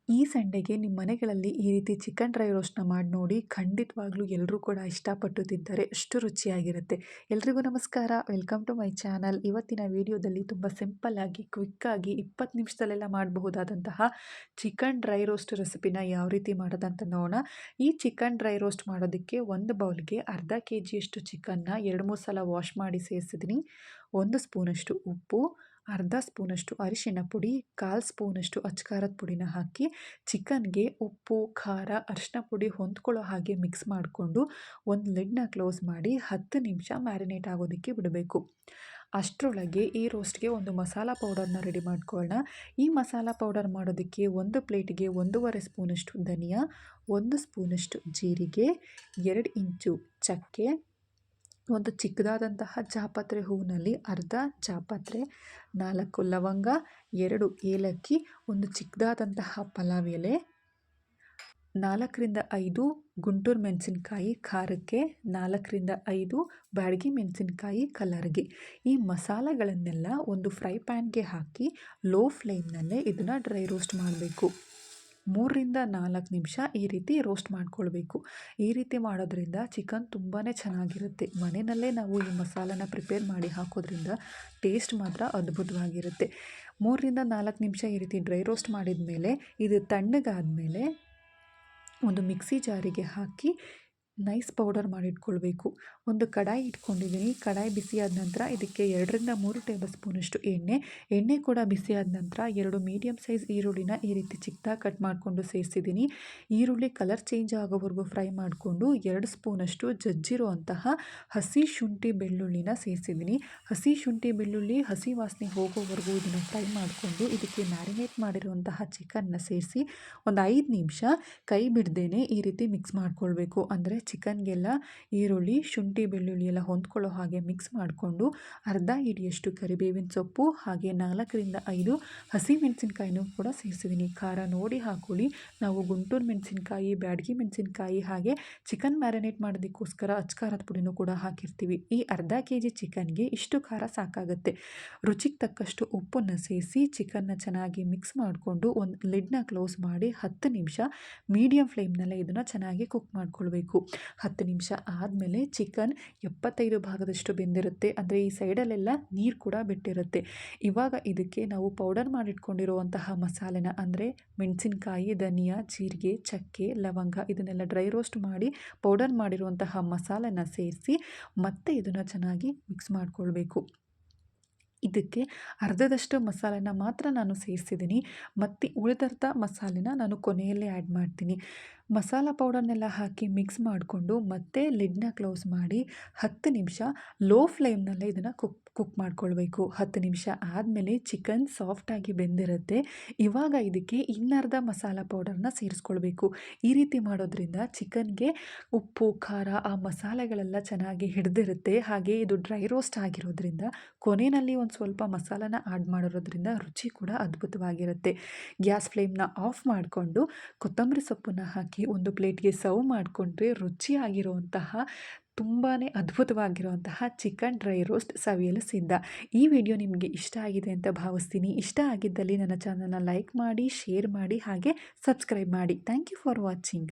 ಈ ಸಂಡೆಗೆ ನಿಮ್ಮ ಮನೆಗಳಲ್ಲಿ ಈ ರೀತಿ ಚಿಕನ್ ಡ್ರೈ ರೋಸ್ಟ್‌ನ ಮಾಡಿ ನೋಡಿ. ಖಂಡಿತವಾಗ್ಲೂ ಎಲ್ಲರೂ ಕೂಡ ಇಷ್ಟಪಟ್ಟು ತಿಂತಾರೆ. ಅಷ್ಟು ರುಚಿಯಾಗಿರುತ್ತೆ. ಎಲ್ರಿಗೂ ನಮಸ್ಕಾರ. Welcome to my channel. ಇವತ್ತಿನ ವಿಡಿಯೋದಲ್ಲಿ ತುಂಬ ಸಿಂಪಲ್ ಆಗಿ, ಕ್ವಿಕ್ ಆಗಿ 20 ನಿಮಿಷದಲ್ಲೆಲ್ಲ ಮಾಡಬಹುದಾದಂತಹ ಚಿಕನ್ ಡ್ರೈ ರೋಸ್ಟ್ ರೆಸಿಪಿನ ಯಾವ ರೀತಿ ಮಾಡೋದಂತ ನೋಡೋಣ. ಈ ಚಿಕನ್ ಡ್ರೈ ರೋಸ್ಟ್ ಮಾಡೋದಕ್ಕೆ ಒಂದು ಬೌಲ್‌ಗೆ ಅರ್ಧ ಕೆಜಿಯಷ್ಟು ಚಿಕನ್ನ 2-3 ಸಲ ವಾಶ್ ಮಾಡಿ ಸೇರಿಸಿದ್ದೀನಿ. 1 ಸ್ಪೂನಷ್ಟು ಉಪ್ಪು, ಅರ್ಧ ಸ್ಪೂನಷ್ಟು ಅರಿಶಿಣ ಪುಡಿ, 1/4 ಸ್ಪೂನಷ್ಟು ಅಚ್ಕಾರದ ಪುಡಿನ ಹಾಕಿ ಚಿಕನ್ಗೆ ಉಪ್ಪು, ಖಾರ, ಅರಿಶಿಣ ಪುಡಿ ಹೊಂದ್ಕೊಳ್ಳೋ ಹಾಗೆ ಮಿಕ್ಸ್ ಮಾಡಿಕೊಂಡು ಒಂದು ಲಿಡ್ನ ಕ್ಲೋಸ್ ಮಾಡಿ 10 ನಿಮಿಷ ಮ್ಯಾರಿನೇಟ್ ಆಗೋದಕ್ಕೆ ಬಿಡಬೇಕು. ಅಷ್ಟರೊಳಗೆ ಈ ರೋಸ್ಟ್ಗೆ ಒಂದು ಮಸಾಲ ಪೌಡರ್ನ ರೆಡಿ ಮಾಡ್ಕೊಳ್ಳೋಣ. ಈ ಮಸಾಲ ಪೌಡರ್ ಮಾಡೋದಕ್ಕೆ ಒಂದು ಪ್ಲೇಟ್ಗೆ 1.5 ಸ್ಪೂನಷ್ಟು ಧನಿಯಾ, 1 ಸ್ಪೂನಷ್ಟು ಜೀರಿಗೆ, 2 ಇಂಚು ಚಕ್ಕೆ, ಒಂದು ಚಿಕ್ಕದಾದಂತಹ ಜಾಪತ್ರೆ ಹೂವಿನಲ್ಲಿ ಅರ್ಧ ಜಾಪತ್ರೆ, 4 ಲವಂಗ, 2 ಏಲಕ್ಕಿ, ಒಂದು ಚಿಕ್ಕದಾದಂತಹ ಪಲಾವ್ ಎಲೆ, 4-5 ಗುಂಟೂರು ಮೆಣಸಿನ್ಕಾಯಿ ಖಾರಕ್ಕೆ, 4-5 ಬ್ಯಾಡಗಿ ಮೆಣಸಿನ್ಕಾಯಿ ಕಲರ್ಗೆ. ಈ ಮಸಾಲೆಗಳನ್ನೆಲ್ಲ ಒಂದು ಫ್ರೈ ಪ್ಯಾನ್ಗೆ ಹಾಕಿ ಲೋ ಫ್ಲೇಮ್ನಲ್ಲೇ ಇದನ್ನು ಡ್ರೈ ರೋಸ್ಟ್ ಮಾಡಬೇಕು. 3-4 ನಿಮಿಷ ಈ ರೀತಿ ರೋಸ್ಟ್ ಮಾಡ್ಕೊಳ್ಬೇಕು. ಈ ರೀತಿ ಮಾಡೋದ್ರಿಂದ ಚಿಕನ್ ತುಂಬಾ ಚೆನ್ನಾಗಿರುತ್ತೆ. ಮನೆಯಲ್ಲೇ ನಾವು ಈ ಮಸಾಲನ ಪ್ರಿಪೇರ್ ಮಾಡಿ ಹಾಕೋದ್ರಿಂದ ಟೇಸ್ಟ್ ಮಾತ್ರ ಅದ್ಭುತವಾಗಿರುತ್ತೆ. 3-4 ನಿಮಿಷ ಈ ರೀತಿ ಡ್ರೈ ರೋಸ್ಟ್ ಮಾಡಿದ ಮೇಲೆ ಇದು ತಣ್ಣಗಾದಮೇಲೆ ಒಂದು ಮಿಕ್ಸಿ ಜಾರಿಗೆ ಹಾಕಿ ನೈಸ್ ಪೌಡರ್ ಮಾಡಿಟ್ಕೊಳ್ಬೇಕು. ಒಂದು ಕಡಾಯಿ ಇಟ್ಕೊಂಡಿದ್ದೀನಿ. ಕಡಾಯಿ ಬಿಸಿಯಾದ ನಂತರ ಇದಕ್ಕೆ 2-3 ಟೇಬಲ್ ಸ್ಪೂನಷ್ಟು ಎಣ್ಣೆ ಕೂಡ ಬಿಸಿಯಾದ ನಂತರ 2 ಮೀಡಿಯಮ್ ಸೈಜ್ ಈರುಳ್ಳಿನ ಈ ರೀತಿ ಚಿಕ್ಕದಾಗಿ ಕಟ್ ಮಾಡಿಕೊಂಡು ಸೇರಿಸಿದ್ದೀನಿ. ಈರುಳ್ಳಿ ಕಲರ್ ಚೇಂಜ್ ಆಗೋವರೆಗೂ ಫ್ರೈ ಮಾಡಿಕೊಂಡು 2 ಸ್ಪೂನಷ್ಟು ಜಜ್ಜಿರೋ ಅಂತಹ ಹಸಿ ಶುಂಠಿ ಬೆಳ್ಳುಳ್ಳಿನ ಸೇರಿಸಿದ್ದೀನಿ. ಹಸಿ ಶುಂಠಿ ಬೆಳ್ಳುಳ್ಳಿ ಹಸಿ ವಾಸನೆ ಹೋಗೋವರೆಗೂ ಇದನ್ನು ಫ್ರೈ ಮಾಡಿಕೊಂಡು ಇದಕ್ಕೆ ಮ್ಯಾರಿನೇಟ್ ಮಾಡಿರುವಂತಹ ಚಿಕನ್ನ ಸೇರಿಸಿ ಒಂದು 5 ನಿಮಿಷ ಕೈ ಬಿಡ್ದೇನೆ ಈ ರೀತಿ ಮಿಕ್ಸ್ ಮಾಡ್ಕೊಳ್ಬೇಕು. ಅಂದರೆ ಚಿಕನ್ಗೆಲ್ಲ ಈರುಳ್ಳಿ, ಶುಂಠಿ, ಬೆಳ್ಳುಳ್ಳಿ ಎಲ್ಲ ಹೊಂದ್ಕೊಳ್ಳೋ ಹಾಗೆ ಮಿಕ್ಸ್ ಮಾಡಿಕೊಂಡು ಅರ್ಧ ಹಿಡಿಯಷ್ಟು ಕರಿಬೇವಿನ ಸೊಪ್ಪು ಹಾಗೆ 4-5 ಹಸಿಮೆಣಸಿನ್ಕಾಯಿನೂ ಕೂಡ ಸೇರಿಸಿದ್ದೀನಿ. ಖಾರ ನೋಡಿ ಹಾಕೊಳ್ಳಿ. ನಾವು ಗುಂಟೂರು ಮೆಣಸಿನ್ಕಾಯಿ, ಬ್ಯಾಡಗಿ ಮೆಣಸಿನ್ಕಾಯಿ ಹಾಗೆ ಚಿಕನ್ ಮ್ಯಾರಿನೇಟ್ ಮಾಡೋದಕ್ಕೋಸ್ಕರ ಅಚ್ಕಾರದ ಪುಡಿನೂ ಕೂಡ ಹಾಕಿರ್ತೀವಿ. ಈ ಅರ್ಧ ಕೆಜಿ ಚಿಕನ್ಗೆ ಇಷ್ಟು ಖಾರ ಸಾಕಾಗುತ್ತೆ. ರುಚಿಗೆ ತಕ್ಕಷ್ಟು ಉಪ್ಪನ್ನು ಸೇರಿಸಿ ಚಿಕನ್ನ ಚೆನ್ನಾಗಿ ಮಿಕ್ಸ್ ಮಾಡಿಕೊಂಡು ಒಂದು ಲಿಡ್ನ ಕ್ಲೋಸ್ ಮಾಡಿ 10 ನಿಮಿಷ ಮೀಡಿಯಂ ಫ್ಲೇಮ್ನಲ್ಲೇ ಇದನ್ನು ಚೆನ್ನಾಗಿ ಕುಕ್ ಮಾಡ್ಕೊಳ್ಬೇಕು. 10 ನಿಮಿಷ ಆದಮೇಲೆ ಚಿಕನ್ 75 ಭಾಗದಷ್ಟು ಬೆಂದಿರುತ್ತೆ. ಅಂದರೆ ಈ ಸೈಡಲ್ಲೆಲ್ಲ ನೀರು ಕೂಡ ಬಿಟ್ಟಿರುತ್ತೆ. ಇವಾಗ ಇದಕ್ಕೆ ನಾವು ಪೌಡರ್ ಮಾಡಿಟ್ಕೊಂಡಿರುವಂತಹ ಮಸಾಲೆನ ಅಂದರೆ ಮೆಣಸಿನ್ಕಾಯಿ, ಧನಿಯಾ, ಜೀರಿಗೆ, ಚಕ್ಕೆ, ಲವಂಗ ಇದನ್ನೆಲ್ಲ ಡ್ರೈ ರೋಸ್ಟ್ ಮಾಡಿ ಪೌಡರ್ ಮಾಡಿರುವಂತಹ ಮಸಾಲೆನ ಸೇರಿಸಿ ಮತ್ತೆ ಇದನ್ನು ಚೆನ್ನಾಗಿ ಮಿಕ್ಸ್ ಮಾಡಿಕೊಳ್ಬೇಕು. ಇದಕ್ಕೆ ಅರ್ಧದಷ್ಟು ಮಸಾಲೆನ ಮಾತ್ರ ನಾನು ಸೇರಿಸಿದ್ದೀನಿ. ಮತ್ತು ಉಳಿದರ್ಧ ಮಸಾಲೆನ ನಾನು ಕೊನೆಯಲ್ಲೇ ಆ್ಯಡ್ ಮಾಡ್ತೀನಿ. ಮಸಾಲ ಪೌಡರ್ನೆಲ್ಲ ಹಾಕಿ ಮಿಕ್ಸ್ ಮಾಡಿಕೊಂಡು ಮತ್ತೆ ಲಿಡ್ನ ಕ್ಲೋಸ್ ಮಾಡಿ 10 ನಿಮಿಷ ಲೋ ಫ್ಲೇಮ್ನಲ್ಲೇ ಇದನ್ನು ಕುಕ್ ಮಾಡ್ಕೊಳ್ಬೇಕು. 10 ನಿಮಿಷ ಆದಮೇಲೆ ಚಿಕನ್ ಸಾಫ್ಟಾಗಿ ಬೆಂದಿರುತ್ತೆ. ಇವಾಗ ಇದಕ್ಕೆ ಇನ್ನರ್ಧ ಮಸಾಲ ಪೌಡರ್ನ ಸೇರಿಸ್ಕೊಳ್ಬೇಕು. ಈ ರೀತಿ ಮಾಡೋದ್ರಿಂದ ಚಿಕನ್ಗೆ ಉಪ್ಪು, ಖಾರ, ಆ ಮಸಾಲೆಗಳೆಲ್ಲ ಚೆನ್ನಾಗಿ ಹಿಡಿದಿರುತ್ತೆ. ಹಾಗೆ ಇದು ಡ್ರೈ ರೋಸ್ಟ್ ಆಗಿರೋದ್ರಿಂದ ಕೊನೆಯಲ್ಲಿ ಒಂದು ಸ್ವಲ್ಪ ಮಸಾಲನ ಆ್ಯಡ್ ಮಾಡಿರೋದ್ರಿಂದ ರುಚಿ ಕೂಡ ಅದ್ಭುತವಾಗಿರುತ್ತೆ. ಗ್ಯಾಸ್ ಫ್ಲೇಮ್ನ ಆಫ್ ಮಾಡಿಕೊಂಡು ಕೊತ್ತಂಬರಿ ಸೊಪ್ಪನ್ನು ಹಾಕಿ ಒಂದು ಪ್ಲೇಟ್ಗೆ ಸರ್ವ್ ಮಾಡಿಕೊಂಡ್ರೆ ರುಚಿಯಾಗಿರುವಂತಹ ತುಂಬಾ ಅದ್ಭುತವಾಗಿರುವಂತಹ ಚಿಕನ್ ಡ್ರೈ ರೋಸ್ಟ್ ಸವಿಯಲು ಸಿದ್ಧ. ಈ ವಿಡಿಯೋ ನಿಮಗೆ ಇಷ್ಟ ಆಗಿದೆ ಅಂತ ಭಾವಿಸ್ತೀನಿ. ಇಷ್ಟ ಆಗಿದ್ದಲ್ಲಿ ನನ್ನ ಚಾನಲ್ನ ಲೈಕ್ ಮಾಡಿ, ಶೇರ್ ಮಾಡಿ ಹಾಗೆ ಸಬ್ಸ್ಕ್ರೈಬ್ ಮಾಡಿ. Thank you for watching.